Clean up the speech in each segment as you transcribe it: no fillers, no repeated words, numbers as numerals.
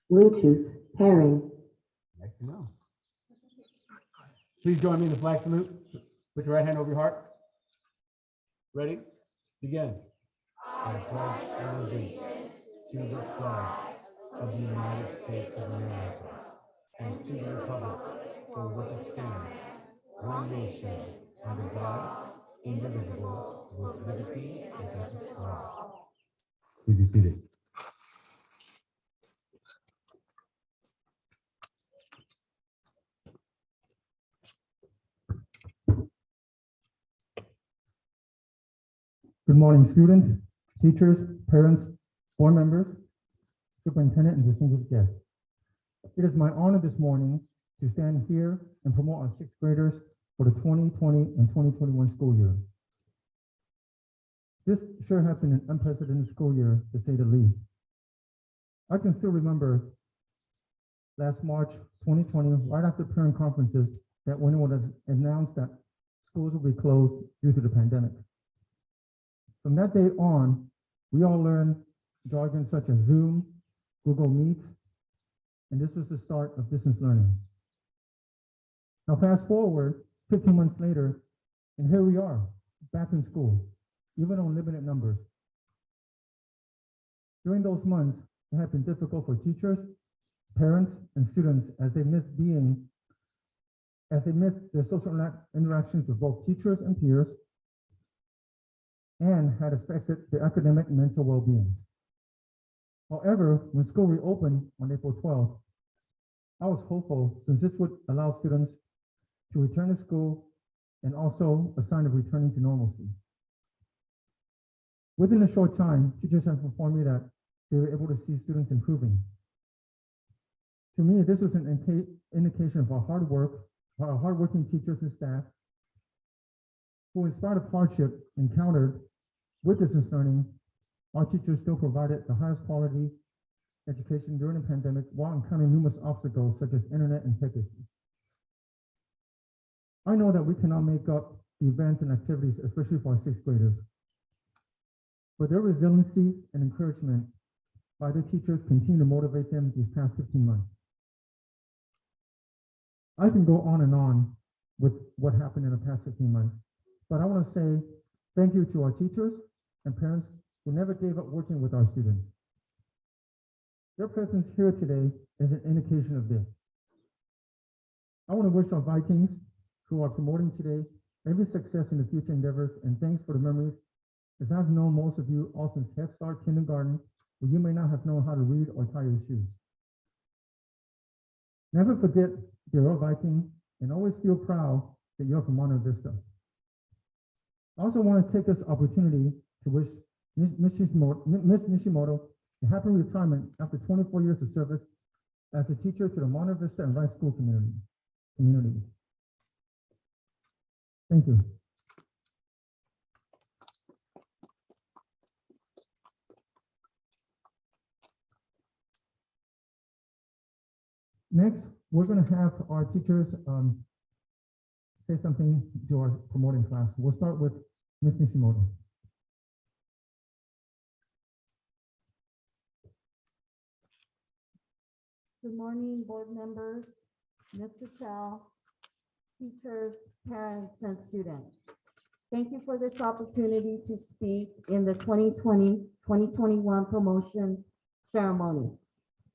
Bluetooth pairing. Excellent. Please join me in the flag salute. Put your right hand over your heart. Ready? Begin. I pledge allegiance to the flag of the United States of America and to the republic for which it stands, one nation, under God, indivisible, with liberty and justice for all. Please be seated. Good morning, students, teachers, parents, board members, superintendent, and distinguished guests. It is my honor this morning to stand here and promote our sixth graders for the 2020 and 2021 school year. This sure has been an unprecedented school year, to say the least. I can still remember last March 2020, right after parent conferences, that when it was announced that schools will be closed due to the pandemic. From that day on, we all learned jargon such as Zoom, Google Meet, and this was the start of distance learning. Now fast forward 15 months later, and here we are, back in school, even on limited numbers. During those months, it had been difficult for teachers, parents, and students as they missed their social interactions with both teachers and peers, and had affected their academic and mental well-being. However, when school reopened on April 12th, I was hopeful since this would allow students to return to school and also a sign of returning to normalcy. Within a short time, teachers have informed me that they were able to see students improving. To me, this was an indication of our hard work, our hardworking teachers and staff, who, in spite of hardship encountered with distance learning, our teachers still provided the highest quality education during the pandemic while encountering numerous obstacles such as internet and tech issues. I know that we cannot make up the events and activities, especially for our sixth graders, but their resiliency and encouragement by the teachers continue to motivate them these past 15 months. I can go on and on with what happened in the past 15 months, but I want to say thank you to our teachers and parents who never gave up working with our students. Their presence here today is an indication of this. I want to wish our Vikings who are promoting today every success in the future endeavors, and thanks for the memories, as I've known most of you all since Head Start, kindergarten, where you may not have known how to read or tie your shoes. Never forget the Earl Viking, and always feel proud that you're from Monterey Vista. I also want to take this opportunity to wish Ms. Nishimoto a happy retirement after 24 years of service as a teacher to the Monterey Vista and Rice School communities. Thank you. Next, we're going to have our teachers say something to our promoting class. We'll start with Ms. Nishimoto. Good morning, board members, Mr. Chow, teachers, parents, and students. Thank you for this opportunity to speak in the 2020-2021 promotion ceremony.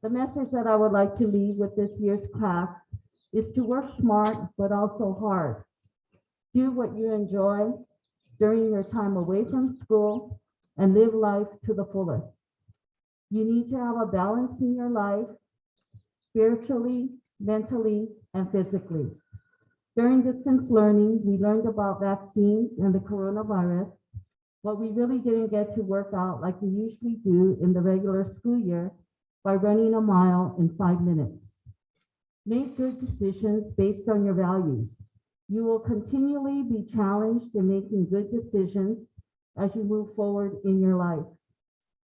The message that I would like to leave with this year's class is to work smart, but also hard. Do what you enjoy during your time away from school and live life to the fullest. You need to have a balance in your life, spiritually, mentally, and physically. During distance learning, we learned about vaccines and the coronavirus, but we really didn't get to work out like we usually do in the regular school year by running a mile in 5 minutes. Make good decisions based on your values. You will continually be challenged in making good decisions as you move forward in your life.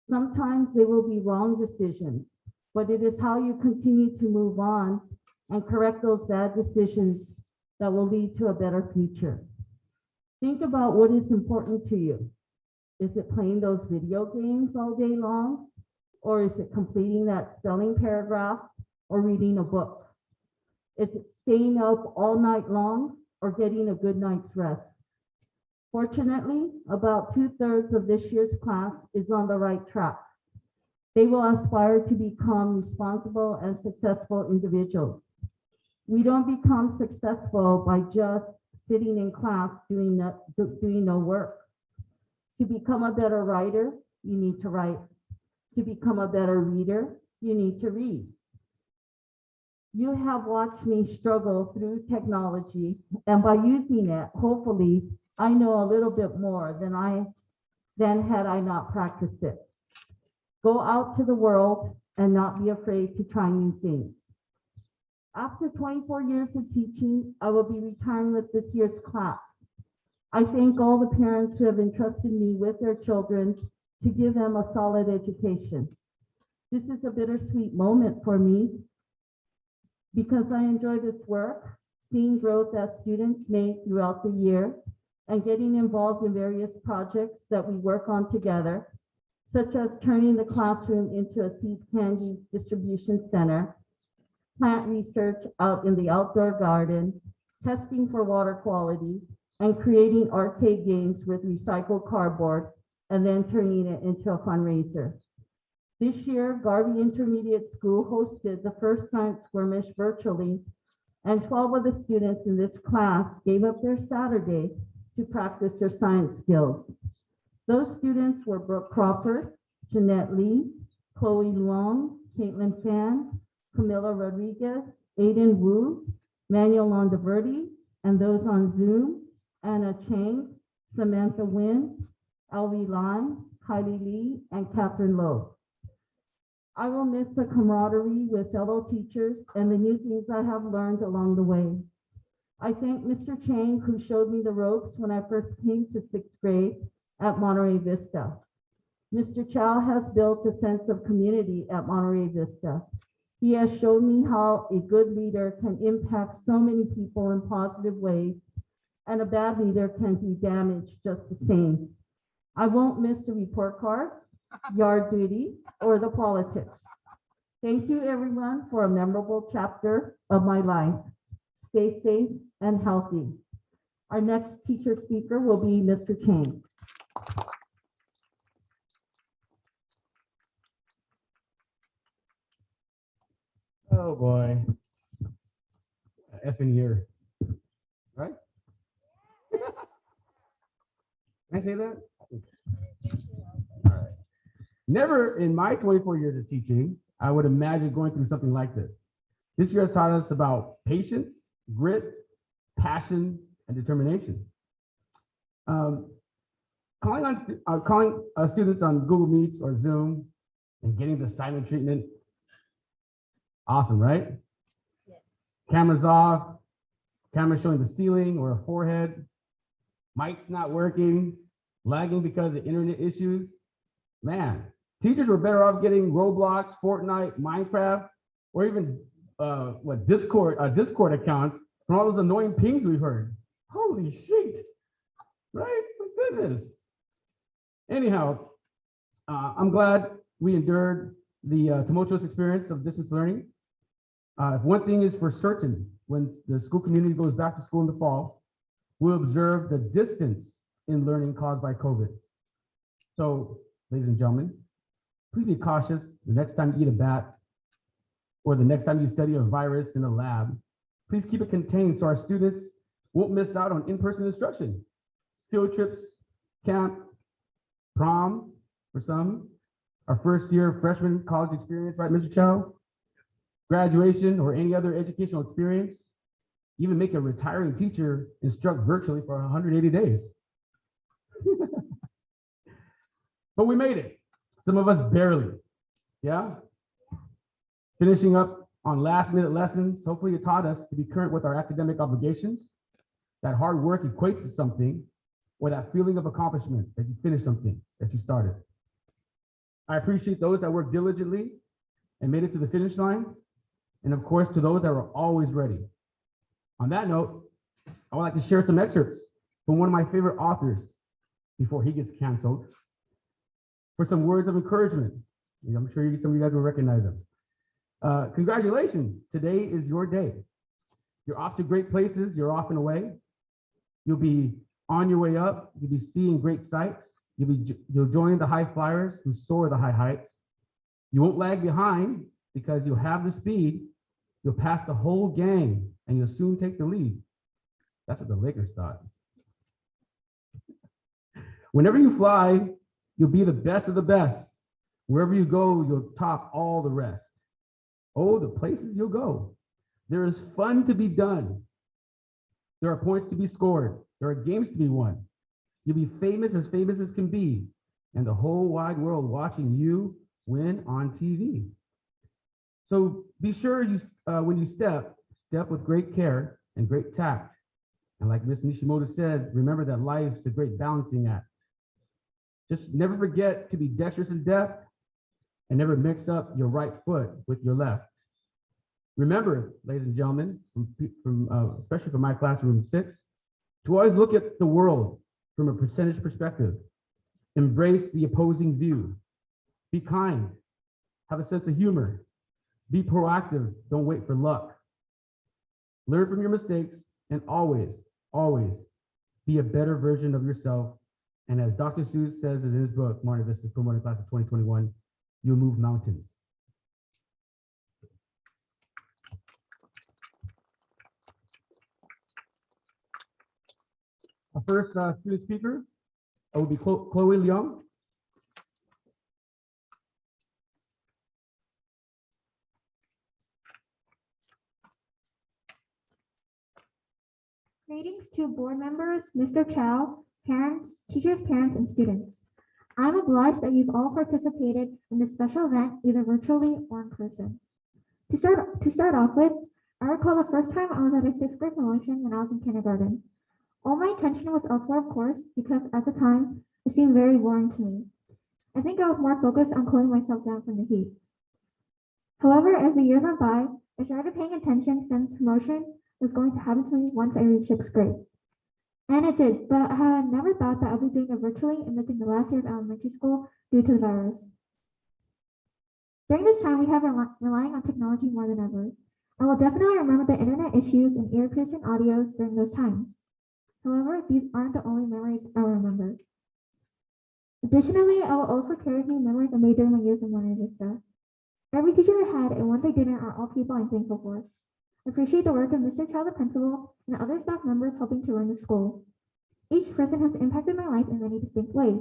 Sometimes they will be wrong decisions, but it is how you continue to move on and correct those bad decisions that will lead to a better future. Think about what is important to you. Is it playing those video games all day long? Or is it completing that spelling paragraph or reading a book? Is it staying up all night long or getting a good night's rest? Fortunately, about 2/3 of this year's class is on the right track. They will aspire to become responsible and successful individuals. We don't become successful by just sitting in class doing no work. To become a better writer, you need to write. To become a better reader, you need to read. You have watched me struggle through technology, and by using it, hopefully, I know a little bit more than had I not practiced it. Go out to the world and not be afraid to try new things. After 24 years of teaching, I will be retiring with this year's class. I thank all the parents who have entrusted me with their children to give them a solid education. This is a bittersweet moment for me because I enjoy this work, seeing growth that students make throughout the year, and getting involved in various projects that we work on together, such as turning the classroom into a seed candy distribution center, plant research out in the outdoor garden, testing for water quality, and creating arcade games with recycled cardboard, and then turning it into a fundraiser. This year, Garvey Intermediate School hosted the first science skirmish virtually, and 12 of the students in this class gave up their Saturday to practice their science skills. Those students were Brooke Crawford, Jeanette Lee, Chloe Long, Caitlin Fan, Camila Rodriguez, Aiden Wu, Manuel Londoverdi, and those on Zoom, Anna Chang, Samantha Nguyen, Elvie Lai, Kylie Lee, and Catherine Lowe. I will miss the camaraderie with fellow teachers and the new things I have learned along the way. I thank Mr. Chang, who showed me the ropes when I first came to 6th grade at Monterey Vista. Mr. Chow has built a sense of community at Monterey Vista. He has shown me how a good leader can impact so many people in positive ways, and a bad leader can be damaged just the same. I won't miss the report cards, yard duty, or the politics. Thank you, everyone, for a memorable chapter of my life. Stay safe and healthy. Our next teacher speaker will be Mr. Chang. Oh boy. Effing year. Right? Can I say that? All right. Never in my 24 years of teaching, I would imagine going through something like this. This year has taught us about patience, grit, passion, and determination. Calling students on Google Meets or Zoom and getting the silent treatment. Awesome, right? Yeah. Cameras off, camera showing the ceiling or a forehead, mics not working, lagging because of internet issues. Man, teachers were better off getting Roblox, Fortnite, Minecraft, or even Discord accounts from all those annoying pings we've heard. Holy shit, right? My goodness. Anyhow, I'm glad we endured the tumultuous experience of distance learning. If one thing is for certain, when the school community goes back to school in the fall, we'll observe the distance in learning caused by COVID. So, ladies and gentlemen, please be cautious the next time you eat a bat or the next time you study a virus in a lab. Please keep it contained so our students won't miss out on in-person instruction. Field trips, camp, prom for some, our first year freshman college experience, right, Mr. Chow? Graduation or any other educational experience, even make a retiring teacher instruct virtually for 180 days. But we made it. Some of us barely, yeah? Finishing up on last minute lessons, hopefully it taught us to be current with our academic obligations. That hard work equates to something, or that feeling of accomplishment that you finished something that you started. I appreciate those that worked diligently and made it to the finish line. And of course, to those that were always ready. On that note, I would like to share some excerpts from one of my favorite authors before he gets canceled for some words of encouragement. I'm sure some of you guys will recognize them. Congratulations, today is your day. You're off to great places, you're off and away. You'll be on your way up, you'll be seeing great sights. You'll join the high flyers who soar the high heights. You won't lag behind because you'll have the speed. You'll pass the whole gang and you'll soon take the lead. That's what the Lakers thought. Whenever you fly, you'll be the best of the best. Wherever you go, you'll top all the rest. Oh, the places you'll go. There is fun to be done. There are points to be scored. There are games to be won. You'll be famous as can be, and the whole wide world watching you win on TV. So be sure you, when you step with great care and great tact. And like Ms. Nishimoto said, remember that life's a great balancing act. Just never forget to be dexterous and deft, and never mix up your right foot with your left. Remember, ladies and gentlemen, especially from my classroom 6, to always look at the world from a percentage perspective. Embrace the opposing view. Be kind. Have a sense of humor. Be proactive. Don't wait for luck. Learn from your mistakes and always, always be a better version of yourself. And as Dr. Seuss says in his book, Monterey Vista Promoting Class of 2021, you'll move mountains. Our first student speaker will be Chloe Leung. Greetings to board members, Mr. Chow, parents, teachers, parents, and students. I'm obliged that you've all participated in this special event, either virtually or in person. To start off with, I recall the first time I was at a 6th grade promotion when I was in kindergarten. All my attention was elsewhere, of course, because at the time, it seemed very boring to me. I think I was more focused on cooling myself down from the heat. However, as the years went by, I started paying attention since promotion was going to happen to me once I reached 6th grade. And it did, but I had never thought that I'd be doing it virtually and missing the last year of elementary school due to the virus. During this time, we have been relying on technology more than ever. I will definitely remember the internet issues and ear-piercing audios during those times. However, these aren't the only memories I will remember. Additionally, I will also carry with me memories I made during my years in Monterey Vista. Every teacher I had and ones I didn't are all people I'm thankful for. I appreciate the work of Mr. Chow, the principal, and other staff members helping to run the school. Each person has impacted my life in many distinct ways.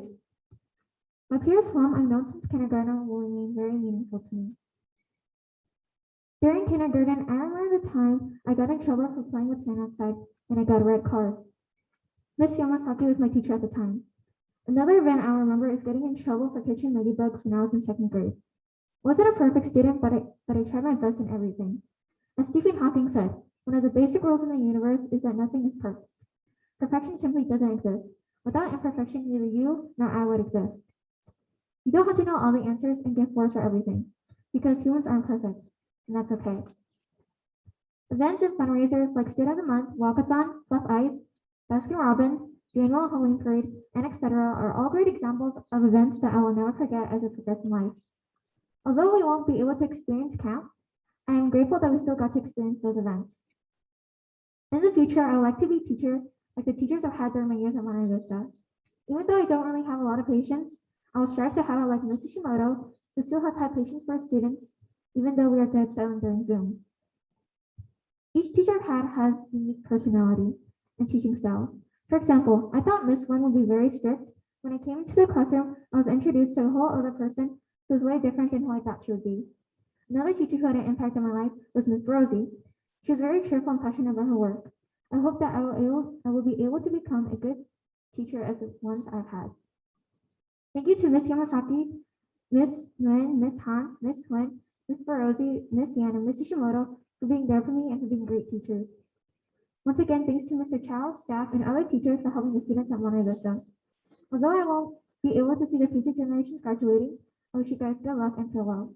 My peers whom I've known since kindergarten will remain very meaningful to me. During kindergarten, I remember the time I got in trouble for playing with sand outside and I got a red card. Miss Yamasaki was my teacher at the time. Another event I remember is getting in trouble for catching ladybugs when I was in second grade. Wasn't a perfect student, but I tried my best in everything. As Stephen Hawking said, one of the basic rules in the universe is that nothing is perfect. Perfection simply doesn't exist. Without imperfection, neither you nor I would exist. You don't have to know all the answers and give force for everything, because humans aren't perfect, and that's okay. Events and fundraisers like Student of the Month, Walkathon, Fluff Ice, Baskin Robbins, the annual Halloween parade, and etc. are all great examples of events that I will never forget as I progress in life. Although we won't be able to experience camp, I am grateful that we still got to experience those events. In the future, I would like to be a teacher like the teachers I've had during my years at Monterey Vista. Even though I don't really have a lot of patience, I will strive to have it like Ms. Ishimoto, who still has high patience for her students, even though we are dead silent during Zoom. Each teacher I've had has unique personality and teaching style. For example, I thought Miss Wen would be very strict. When I came into the classroom, I was introduced to a whole other person who was way different than who I thought she would be. Another teacher who had an impact on my life was Miss Rosie. She was very cheerful and passionate about her work. I hope that I will be able to become a good teacher as the ones I've had. Thank you to Miss Yamasaki, Miss Nguyen, Miss Han, Miss Wen, Miss Barosi, Miss Yan, and Miss Ishimoto for being there for me and for being great teachers. Once again, thanks to Mr. Chow, staff, and other teachers for helping the students at Monterey Vista. Although I won't be able to see the future generations graduating, I wish you guys good luck and farewell.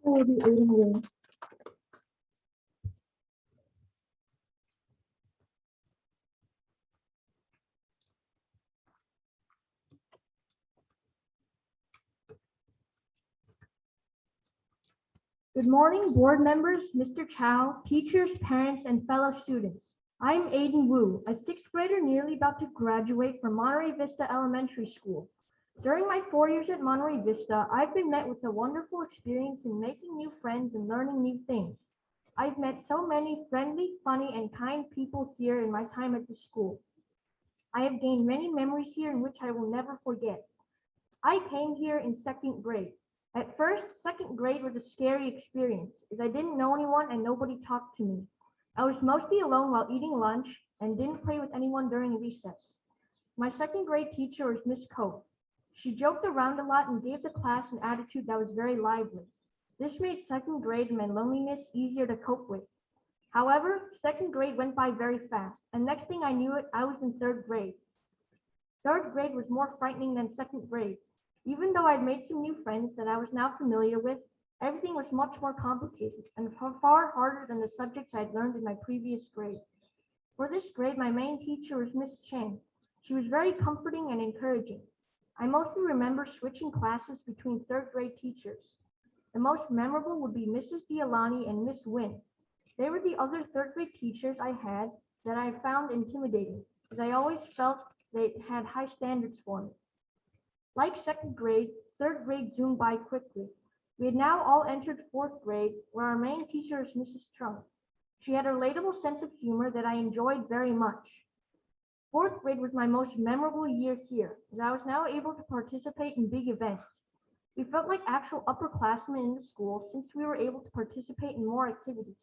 I will be aiding you. Good morning, board members, Mr. Chow, teachers, parents, and fellow students. I'm Aiden Wu, a sixth grader nearly about to graduate from Monterey Vista Elementary School. During my 4 years at Monterey Vista, I've been met with a wonderful experience in making new friends and learning new things. I've met so many friendly, funny, and kind people here in my time at the school. I have gained many memories here in which I will never forget. I came here in second grade. At first, second grade was a scary experience as I didn't know anyone and nobody talked to me. I was mostly alone while eating lunch and didn't play with anyone during recess. My second grade teacher was Miss Cope. She joked around a lot and gave the class an attitude that was very lively. This made second grade and my loneliness easier to cope with. However, second grade went by very fast, and next thing I knew it, I was in third grade. Third grade was more frightening than second grade. Even though I'd made some new friends that I was now familiar with, everything was much more complicated and far harder than the subjects I'd learned in my previous grade. For this grade, my main teacher was Miss Chang. She was very comforting and encouraging. I mostly remember switching classes between third grade teachers. The most memorable would be Mrs. Dialani and Miss Wynn. They were the other third grade teachers I had that I found intimidating, as I always felt they had high standards for me. Like second grade, third grade zoomed by quickly. We had now all entered fourth grade, where our main teacher is Mrs. Trump. She had a relatable sense of humor that I enjoyed very much. Fourth grade was my most memorable year here, as I was now able to participate in big events. We felt like actual upperclassmen in the school since we were able to participate in more activities.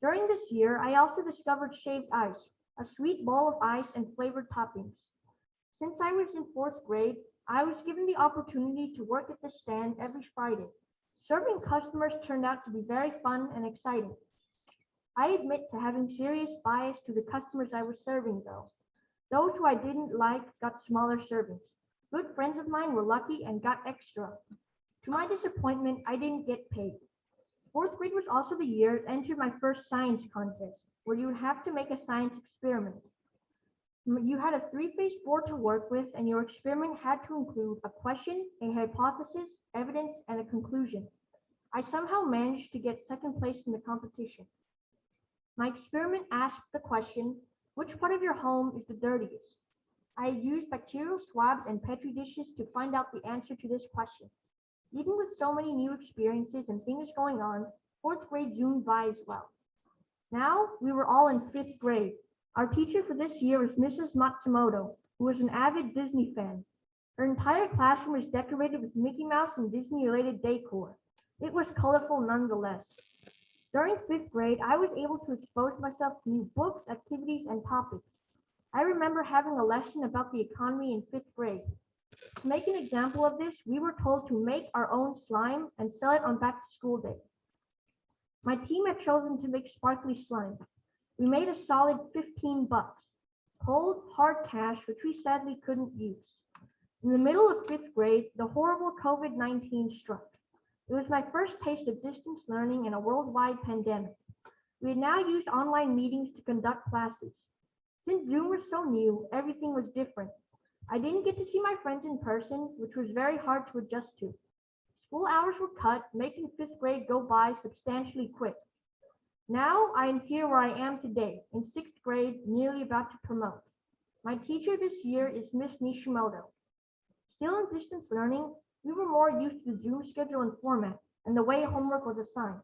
During this year, I also discovered shaved ice, a sweet ball of ice and flavored toppings. Since I was in fourth grade, I was given the opportunity to work at the stand every Friday. Serving customers turned out to be very fun and exciting. I admit to having serious bias to the customers I was serving though. Those who I didn't like got smaller servings. Good friends of mine were lucky and got extra. To my disappointment, I didn't get paid. Fourth grade was also the year I entered my first science contest, where you would have to make a science experiment. You had a three-faced board to work with, and your experiment had to include a question, a hypothesis, evidence, and a conclusion. I somehow managed to get second place in the competition. My experiment asked the question, which part of your home is the dirtiest? I used bacterial swabs and petri dishes to find out the answer to this question. Even with so many new experiences and things going on, fourth grade zoomed by as well. Now we were all in 5th grade. Our teacher for this year was Mrs. Matsumoto, who was an avid Disney fan. Her entire classroom was decorated with Mickey Mouse and Disney-related decor. It was colorful nonetheless. During 5th grade, I was able to expose myself to new books, activities, and topics. I remember having a lesson about the economy in 5th grade. To make an example of this, we were told to make our own slime and sell it on back-to-school day. My team had chosen to make sparkly slime. We made a solid $15, cold, hard cash, which we sadly couldn't use. In the middle of 5th grade, the horrible COVID-19 struck. It was my first taste of distance learning in a worldwide pandemic. We had now used online meetings to conduct classes. Since Zoom was so new, everything was different. I didn't get to see my friends in person, which was very hard to adjust to. School hours were cut, making 5th grade go by substantially quick. Now I am here where I am today, in 6th grade, nearly about to promote. My teacher this year is Miss Nishimoto. Still in distance learning, we were more used to the Zoom schedule and format and the way homework was assigned.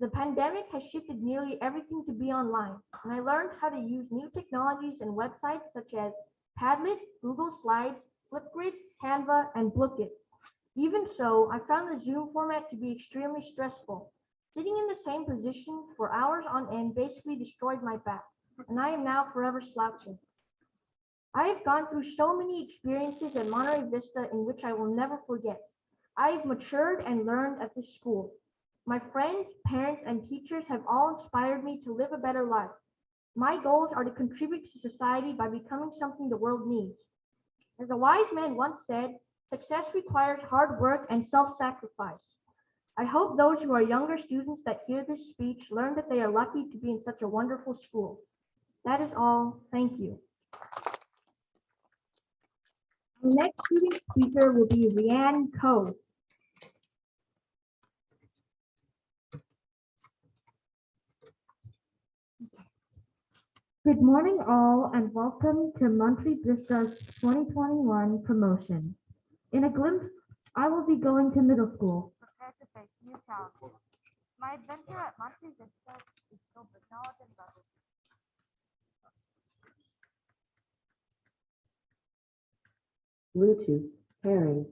The pandemic has shifted nearly everything to be online, and I learned how to use new technologies and websites such as Padlet, Google Slides, Flipgrid, Canva, and Bookit. Even so, I found the Zoom format to be extremely stressful. Sitting in the same position for hours on end basically destroyed my back, and I am now forever slouching. I have gone through so many experiences at Monterey Vista in which I will never forget. I have matured and learned at this school. My friends, parents, and teachers have all inspired me to live a better life. My goals are to contribute to society by becoming something the world needs. As a wise man once said, success requires hard work and self-sacrifice. I hope those who are younger students that hear this speech learn that they are lucky to be in such a wonderful school. That is all. Thank you. Our next student speaker will be Rianne Coe. Good morning all and welcome to Monterey Vista's 2021 promotion. In a glimpse, I will be going to middle school. Prepared to face new challenges. My adventure at Monterey Vista is filled with knowledge and love. Bluetooth pairing.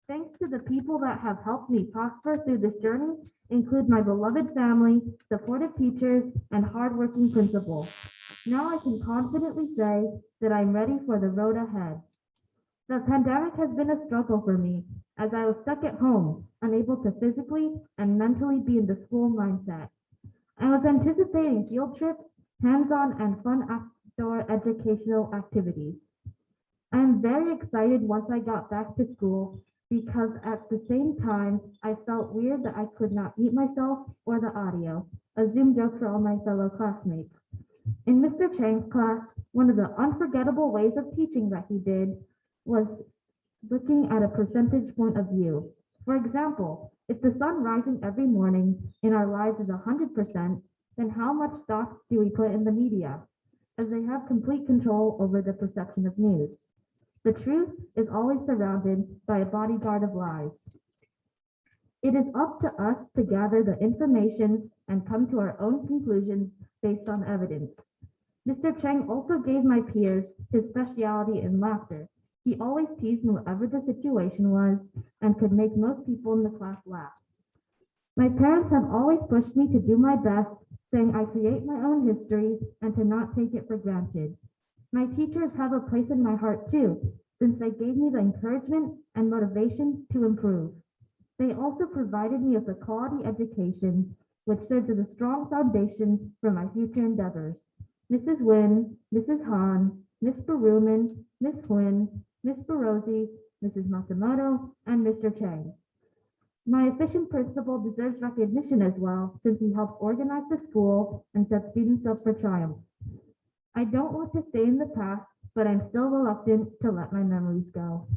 Thanks to the people that have helped me prosper through this journey, include my beloved family, supportive teachers, and hardworking principal. Now I can confidently say that I'm ready for the road ahead. The pandemic has been a struggle for me, as I was stuck at home, unable to physically and mentally be in the school mindset. I was anticipating field trips, hands-on and fun outdoor educational activities. I am very excited once I got back to school because at the same time, I felt weird that I could not mute myself or the audio, a Zoom joke for all my fellow classmates. In Mr. Chang's class, one of the unforgettable ways of teaching that he did was looking at a percentage point of view. For example, if the sun rising every morning in our lives is 100%, then how much stock do we put in the media, as they have complete control over the perception of news? The truth is always surrounded by a bodyguard of lies. It is up to us to gather the information and come to our own conclusions based on evidence. Mr. Chang also gave my peers his specialty in laughter. He always teased me whatever the situation was and could make most people in the class laugh. My parents have always pushed me to do my best, saying I create my own history and to not take it for granted. My teachers have a place in my heart too, since they gave me the encouragement and motivation to improve. They also provided me with a quality education, which serves as a strong foundation for my future endeavors. Mrs. Nguyen, Mrs. Han, Ms. Baruman, Ms. Nguyen, Ms. Barozzi, Mrs. Matsumoto, and Mr. Chang. My efficient principal deserves recognition as well, since he helped organize the school and set students up for triumph. I don't want to stay in the past, but I'm still reluctant to let my memories go.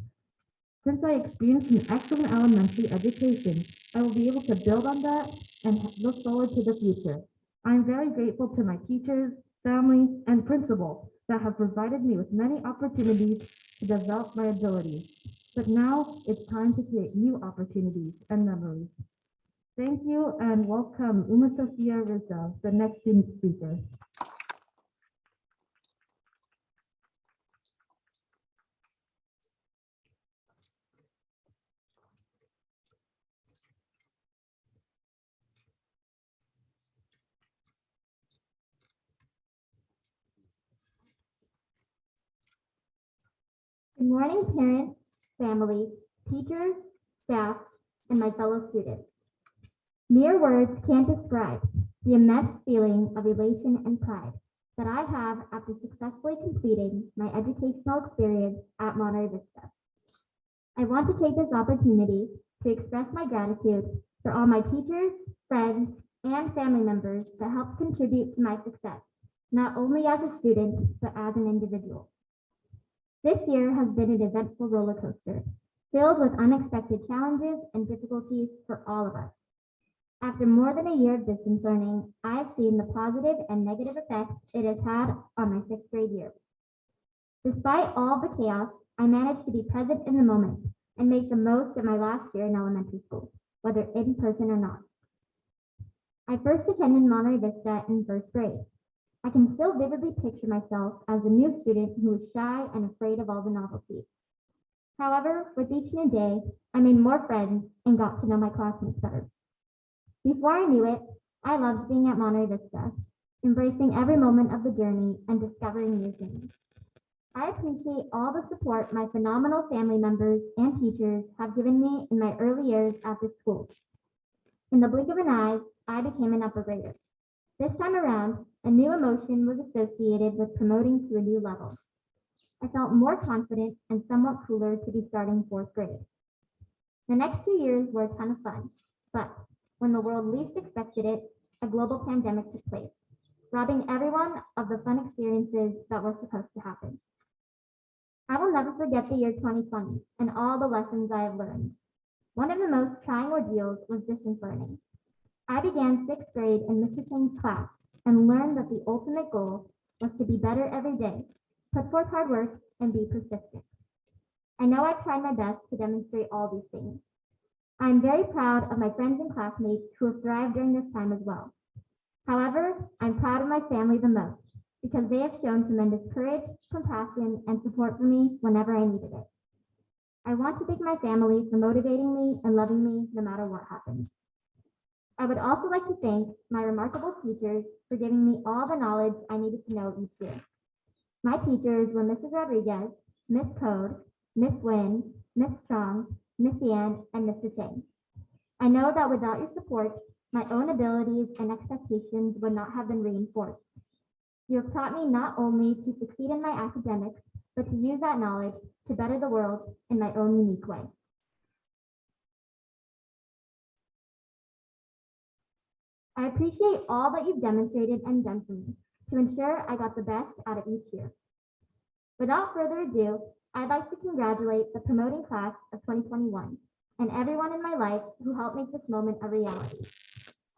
Since I experienced an excellent elementary education, I will be able to build on that and look forward to the future. I'm very grateful to my teachers, family, and principal that have provided me with many opportunities to develop my abilities. But now it's time to create new opportunities and memories. Thank you and welcome Uma Sofia Rizzo, the next student speaker. Good morning, parents, family, teachers, staff, and my fellow students. Mere words can't describe the immense feeling of elation and pride that I have after successfully completing my educational experience at Monterey Vista. I want to take this opportunity to express my gratitude for all my teachers, friends, and family members that helped contribute to my success, not only as a student, but as an individual. This year has been an eventful roller coaster, filled with unexpected challenges and difficulties for all of us. After more than a year of distance learning, I have seen the positive and negative effects it has had on my sixth grade year. Despite all the chaos, I managed to be present in the moment and make the most of my last year in elementary school, whether in person or not. I first attended Monterey Vista in first grade. I can still vividly picture myself as a new student who was shy and afraid of all the novelty. However, with each new day, I made more friends and got to know my classmates better. Before I knew it, I loved being at Monterey Vista, embracing every moment of the journey and discovering new things. I appreciate all the support my phenomenal family members and teachers have given me in my early years at this school. In the blink of an eye, I became an upper grader. This time around, a new emotion was associated with promoting to a new level. I felt more confident and somewhat cooler to be starting fourth grade. The next 2 years were a ton of fun, but when the world least expected it, a global pandemic took place, robbing everyone of the fun experiences that were supposed to happen. I will never forget the year 2020 and all the lessons I have learned. One of the most trying ordeals was distance learning. I began sixth grade in Mr. King's class and learned that the ultimate goal was to be better every day, put forth hard work, and be persistent. I know I tried my best to demonstrate all these things. I am very proud of my friends and classmates who have thrived during this time as well. However, I'm proud of my family the most because they have shown tremendous courage, compassion, and support for me whenever I needed it. I want to thank my family for motivating me and loving me no matter what happens. I would also like to thank my remarkable teachers for giving me all the knowledge I needed to know each year. My teachers were Mrs. Rodriguez, Miss Code, Miss Wynn, Miss Strong, Miss Ann, and Mr. Chang. I know that without your support, my own abilities and expectations would not have been reinforced. You have taught me not only to succeed in my academics, but to use that knowledge to better the world in my own unique way. I appreciate all that you've demonstrated and done for me to ensure I got the best out of each year. Without further ado, I'd like to congratulate the promoting class of 2021 and everyone in my life who helped make this moment a reality.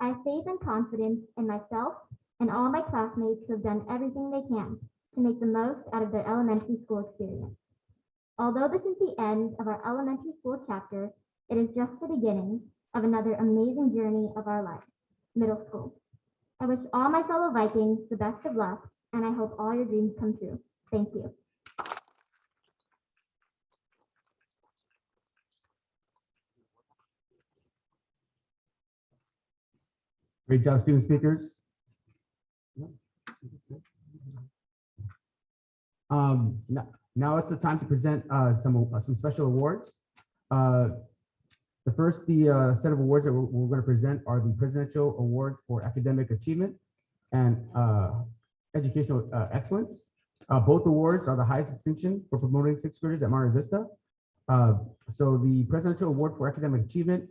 I have faith and confidence in myself and all my classmates who have done everything they can to make the most out of their elementary school experience. Although this is the end of our elementary school chapter, it is just the beginning of another amazing journey of our lives, middle school. I wish all my fellow Vikings the best of luck, and I hope all your dreams come true. Thank you. Great job, student speakers. Now it's the time to present some special awards. The first set of awards that we're going to present are the Presidential Award for Academic Achievement and Educational Excellence. Both awards are the highest distinction for promoting sixth graders at Monterey Vista. So the Presidential Award for Academic Achievement,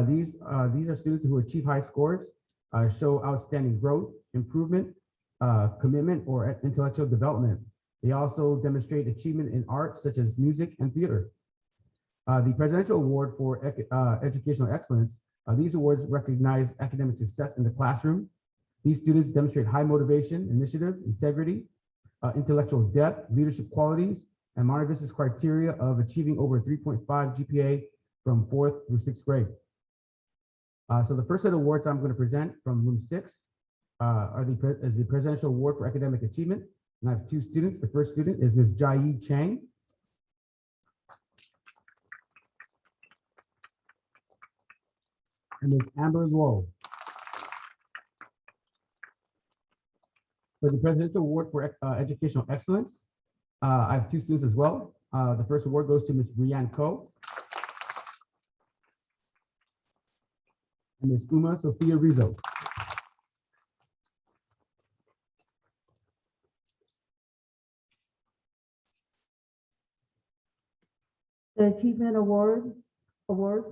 these are students who achieve high scores, show outstanding growth, improvement, commitment, or intellectual development. They also demonstrate achievement in arts such as music and theater. The Presidential Award for Educational Excellence, these awards recognize academic success in the classroom. These students demonstrate high motivation, initiative, integrity, intellectual depth, leadership qualities, and Monterey Vista's criteria of achieving over 3.5 GPA from 4th through 6th grade. So the first set of awards I'm going to present from room 6 is the Presidential Award for Academic Achievement. And I have 2 students. The first student is Ms. Jai Chang. And Ms. Amber Luo. For the Presidential Award for Educational Excellence, I have 2 students as well. The first award goes to Ms. Brianne Ko and Ms. Uma Sophia Rizzo. The Achievement Awards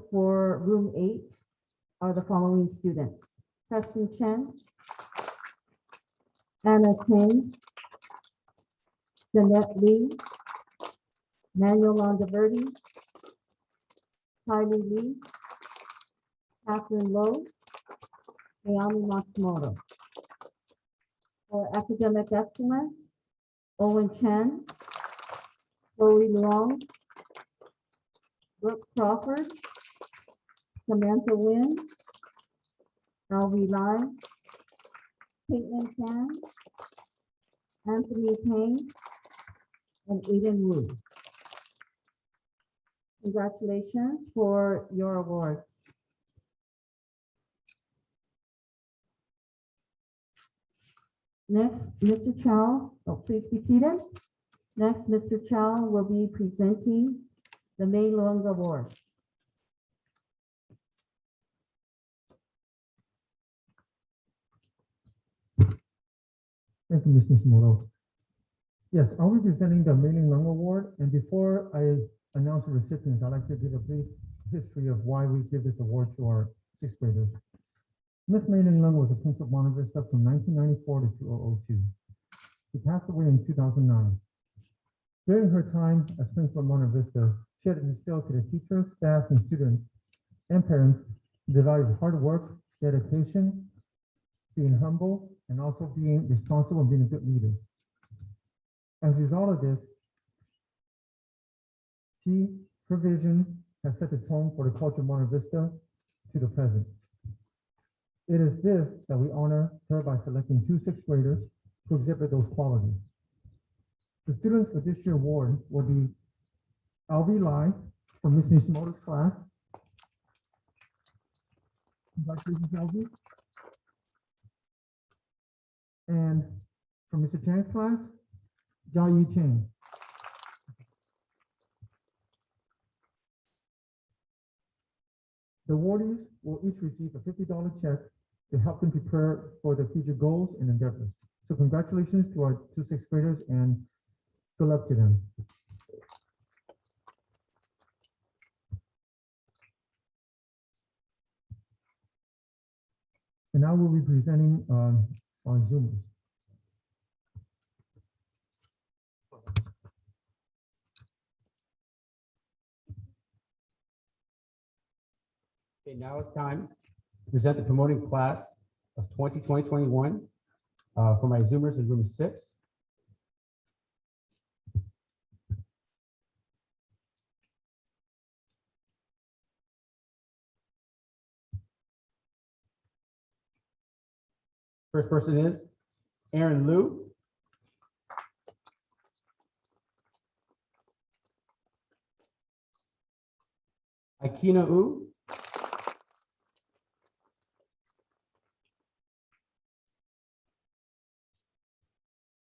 for Room 8 are the following students: Preston Chen, Anna King, Jeanette Lee, Manuel Londaverdi, Kylie Lee, Catherine Lowe, Ayami Matsumoto. For Academic Excellence, Owen Chen, Chloe Long, Brooke Crawford, Samantha Wynn, Alvi Lai, Caitlin Tan, Anthony Payne, and Aiden Wu. Congratulations for your awards. Next, Mr. Chow, please be seated. Next, Mr. Chow will be presenting the May Long Award. Thank you, Ms. Nishimoto. Yes, I'll be presenting the Mei-Ling Lung Award, and before I announce the recipients, I'd like to give a brief history of why we give this award to our 6th graders. Miss Mei-Ling Lung was a principal of Monterey Vista from 1994 to 2002. She passed away in 2009. During her time as principal of Monterey Vista, she had instilled to the teachers, staff, and students and parents the value of hard work, dedication, being humble, and also being responsible and being a good leader. As a result of this, her vision has set the tone for the culture of Monterey Vista to the present. It is this that we honor her by selecting 2 6th graders to exhibit those qualities. The students for this year's award will be Alvi Lai from Ms. Nishimoto's class. Congratulations, Alvi. And from Mr. Chang's class, Jia Yi Chang. The awardees will each receive a $50 check to help them prepare for their future goals and endeavors. So congratulations to our 2 6th graders and good luck to them. And now we'll be presenting our Zoomers. Okay, now it's time to present the promoting class of 2020-21 for my Zoomers in room 6. First person is Aaron Liu. Akina U.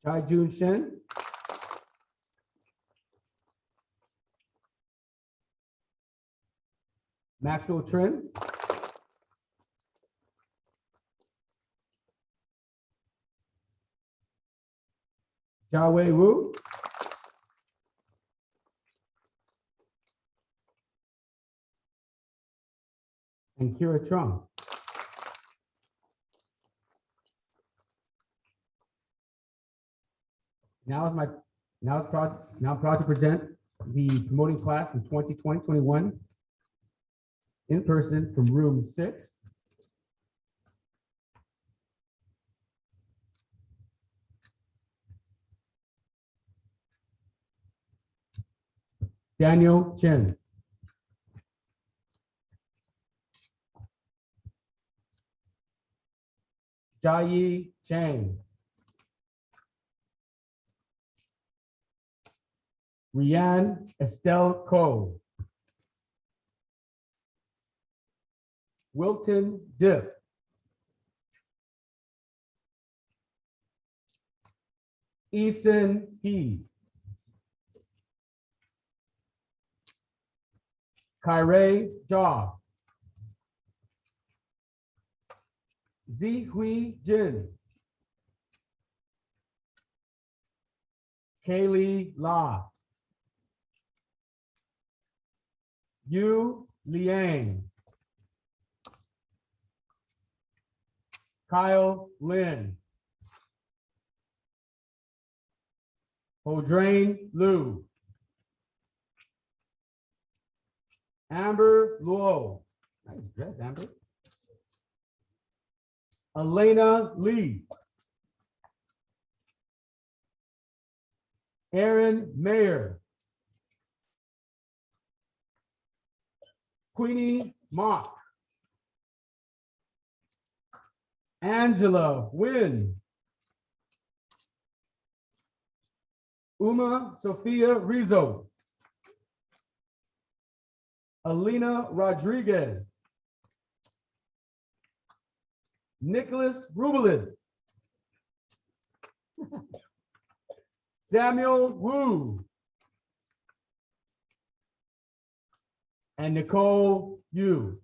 Chai Jun Shen. Maxwell Trin. Jiawei Wu. And Kira Chung. Now I'm proud to present the promoting class in 2020-21 in person from room 6. Daniel Chen. Jai Chang. Rianne Estelle Cole. Wilton Dip. Eason He. Kyrie Jaw. Zihui Jin. Kaylee La. Yu Liang. Kyle Lin. Hodrain Liu. Amber Luo. Nice dress, Amber. Elena Lee. Aaron Mayer. Queenie Mock. Angela Wynn. Uma Sophia Rizzo. Alina Rodriguez. Nicholas Rubelin. Samuel Wu. And Nicole Yu.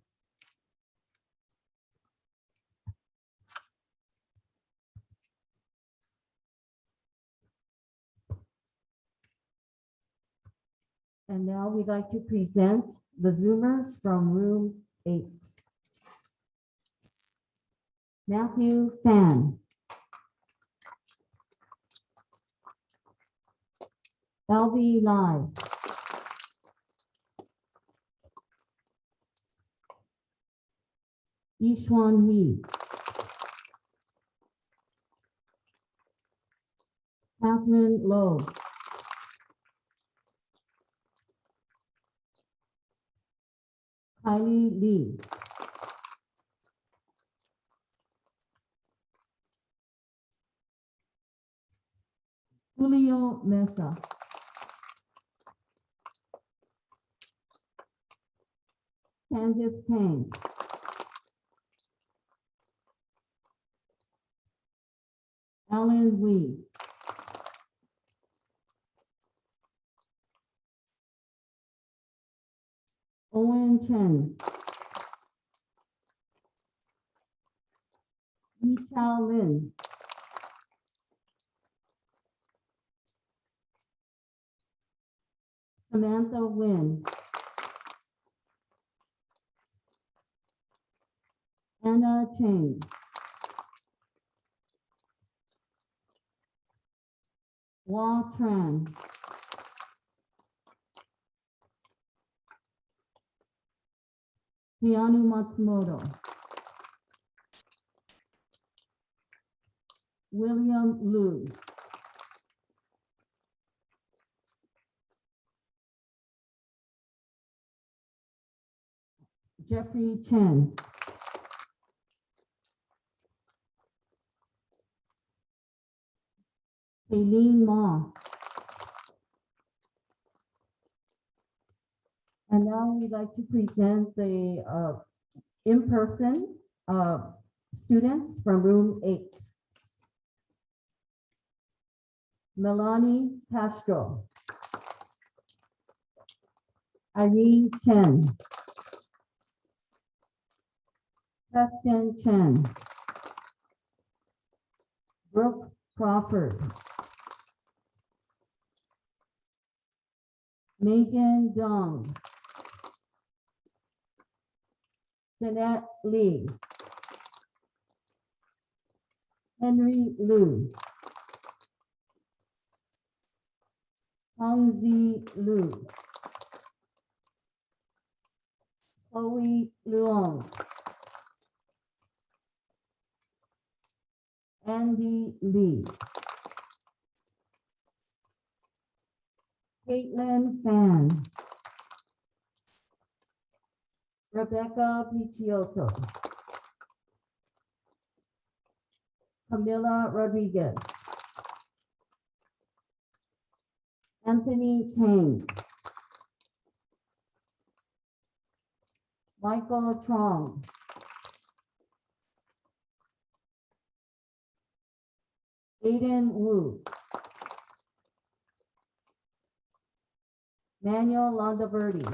And now we'd like to present the Zoomers from room 8. Matthew Fan. Albie Lai. Yishuan He. Catherine Lowe. Kylie Lee. Julio Mesa. Candice Tang. Alan Wee. Owen Chen. Yichao Lin. Samantha Nguyen. Anna Chang. Hua Tran. Keanu Matsumoto. William Liu. Jeffrey Chen. Aileen Ma. And now we'd like to present the in-person students from room 8. Melanie Pashko. Irene Chen. Preston Chen. Brooke Crawford. Megan Dong. Jeanette Lee. Henry Liu. Hongzi Liu. Chloe Luong. Andy Lee. Caitlin Fan. Rebecca Picciotto. Camila Rodriguez. Anthony Tang. Michael Trong. Aiden Wu. Manuel Londoverdi.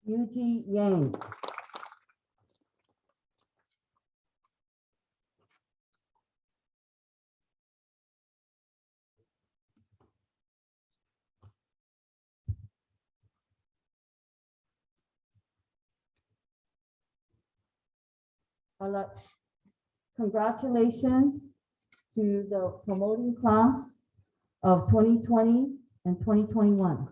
Yuji Yang. Congratulations to the promoting class of 2020 and 2021.